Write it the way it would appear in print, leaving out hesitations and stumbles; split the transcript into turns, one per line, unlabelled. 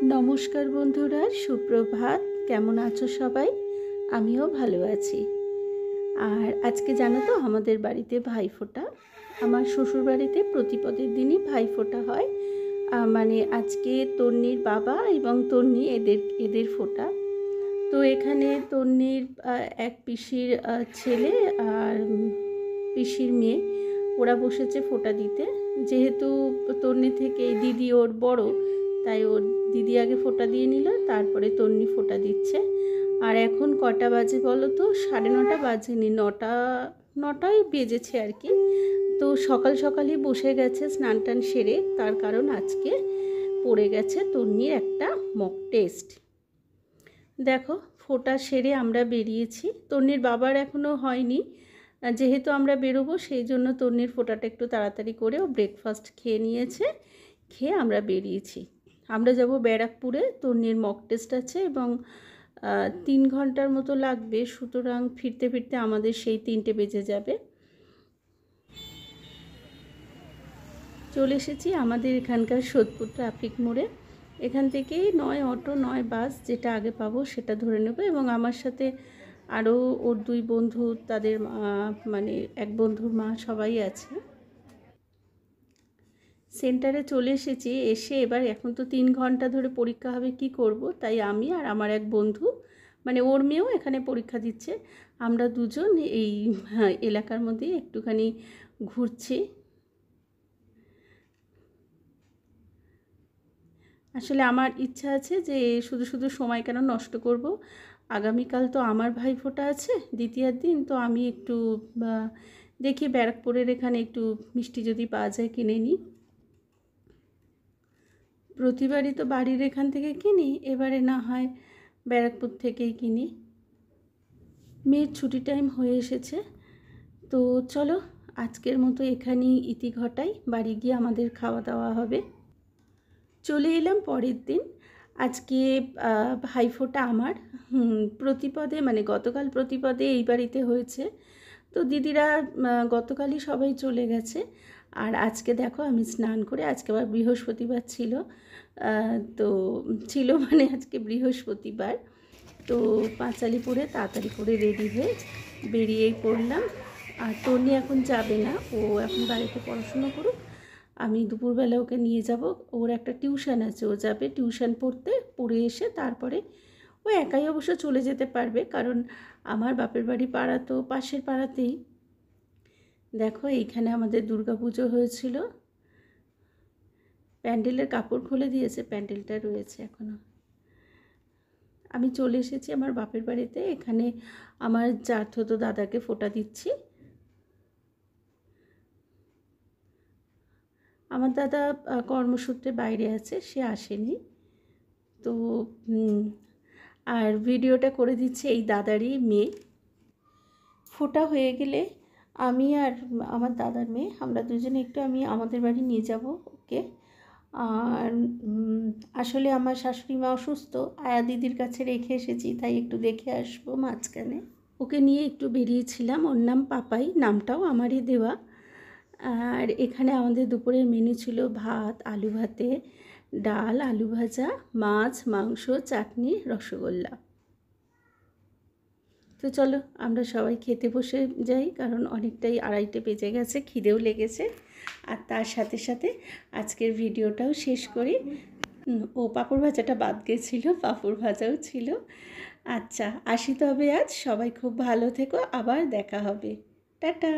नमस्कार बंधुरा सुप्रभात केमन आछो सबाई आमिও ভালো আছি। আর আজকে জানো তো আমাদের বাড়িতে ভাইফোঁটা, আমার শ্বশুর বাড়িতে প্রতিপদের দিনই ভাইফোঁটা হয়। মানে আজকে তন্নির বাবা এবং তন্নি এদের ফোঁটা। তো এখানে তন্নির এক পিসির ছেলে আর পিসির মেয়ে ওরা বসেছে ফোঁটা দিতে। যেহেতু তন্নি থেকে দিদি ওর বড়, তাই ওর দিদি আগে ফোঁটা দিয়ে নিল, তারপরে তন্নি ফোঁটা দিচ্ছে। আর এখন কটা বাজে বলো তো? 9:30 বাজেনি, 9টাই বেজেছে আর কি। তো সকাল সকালই বসে গেছে স্নান টান সেরে, তার কারণ আজকে পড়ে গেছে তন্নির একটা মক টেস্ট। দেখো ফোঁটা সেরে আমরা বেরিয়েছি, তন্নির বাবার এখনও হয়নি। যেহেতু আমরা বেরোবো সেই জন্য তন্নির ফোঁটাটা একটু তাড়াতাড়ি করে ও ব্রেকফাস্ট খেয়ে নিয়েছে, খেয়ে আমরা বেরিয়েছি। আমরা যাব ব্যারাকপুরে, তন্নির মক টেস্ট আছে এবং 3 ঘন্টার মতো লাগবে, সুতরাং ফিরতে ফিরতে আমাদের সেই 3টে বেজে যাবে। চলে এসেছি আমাদের এখানকার সোদপুর ট্রাফিক মোড়ে। এখান থেকেই নয় অটো নয় বাস, যেটা আগে পাবো সেটা ধরে নেব। এবং আমার সাথে আরও ওর 2 বন্ধু, তাদের মানে এক বন্ধুর মা, সবাই আছে। সেন্টারে চলে এসেছি, এসে এবার এখন তো 3 ঘন্টা ধরে পরীক্ষা হবে, কি করব, তাই আমি আর আমার এক বন্ধু, মানে ওর মেয়েও এখানে পরীক্ষা দিচ্ছে, আমরা দুজন এই এলাকার মধ্যে একটুখানি ঘুরছি। আসলে আমার ইচ্ছা আছে যে শুধু শুধু সময় কেন নষ্ট করব, আগামীকাল তো আমার ভাইফোঁটা আছে দ্বিতীয় দিন, তো আমি একটু দেখি ব্যারাকপুরের এখানে একটু মিষ্টি যদি পাওয়া যায় কিনে নিই। প্রতিবারই তো বাড়ির এখান থেকে কিনি, এবারে না হয় ব্যারাকপুর থেকেই কিনি। মেয়ের ছুটি টাইম হয়ে এসেছে, তো চলো আজকের মতো এখানেই ইতি ঘটাই, বাড়ি গিয়ে আমাদের খাওয়া দাওয়া হবে। চলে এলাম পরের দিন। আজকে ভাইফোঁটা আমার প্রতিপদে, মানে গতকাল প্রতিপদে এই বাড়িতে হয়েছে। তো দিদিরা গতকালই সবাই চলে গেছে। আর আজকে দেখো আমি স্নান করে, আজকে আবার বৃহস্পতিবার ছিল, তো ছিল মানে আজকে বৃহস্পতিবার, তো পাঁচালি পরে তাড়াতাড়ি করে রেডি হয়ে বেরিয়েই পড়লাম। আর তন্নি এখন যাবে না, ও এখন বাড়িতে পড়াশুনো করুক, আমি দুপুরবেলা ওকে নিয়ে যাব। ওর একটা টিউশন আছে, ও যাবে টিউশন পড়তে, পড়ে এসে তারপরে ও একাই অবশ্য চলে যেতে পারবে, কারণ আমার বাপের বাড়ি পাড়া তো পাশের পাড়াতেই। দেখো এইখানে আমাদের দুর্গাপুজো হয়েছিল, প্যান্ডেলের কাপড় খুলে দিয়েছে, প্যান্ডেলটা রয়েছে এখনও। আমি চলে এসেছি আমার বাপের বাড়িতে, এখানে আমার চাচাতো দাদাকে ফোঁটা দিচ্ছি। আমার দাদা কর্মসূত্রে বাইরে আছে, সে আসেনি। তো আর ভিডিওটা করে দিচ্ছে এই দাদারই মেয়ে। ফোঁটা হয়ে গেলে আমি আর আমার দাদার মেয়ে, আমরা দুজনে একটু আমি আমাদের বাড়ি নিয়ে যাব ওকে। আর আসলে আমার শাশুড়ি মা অসুস্থ, আয়া দিদির কাছে রেখে এসেছি, তাই একটু দেখে আসবো মাঝখানে। ওকে নিয়ে একটু বেরিয়েছিলাম। ওর নাম পাপাই, নামটাও আমারই দেওয়া। আর এখানে আমাদের দুপুরের মেনু ছিল ভাত, আলু ভাতে, ডাল, আলু ভাজা, মাছ, মাংস, চাটনি, রসগোল্লা। তো চলো আমরা সবাই খেতে বসে যাই, কারণ অনেকটাই 2:30 বেজে গেছে, খিদেও লেগেছে। আর তার সাথে সাথে আজকের ভিডিওটাও শেষ করি। ও পাঁপড় ভাজাটা বাদ গেছিলো, পাঁপড় ভাজাও ছিল। আচ্ছা আসি তবে আজ, সবাই খুব ভালো থেকো, আবার দেখা হবে, টাটা।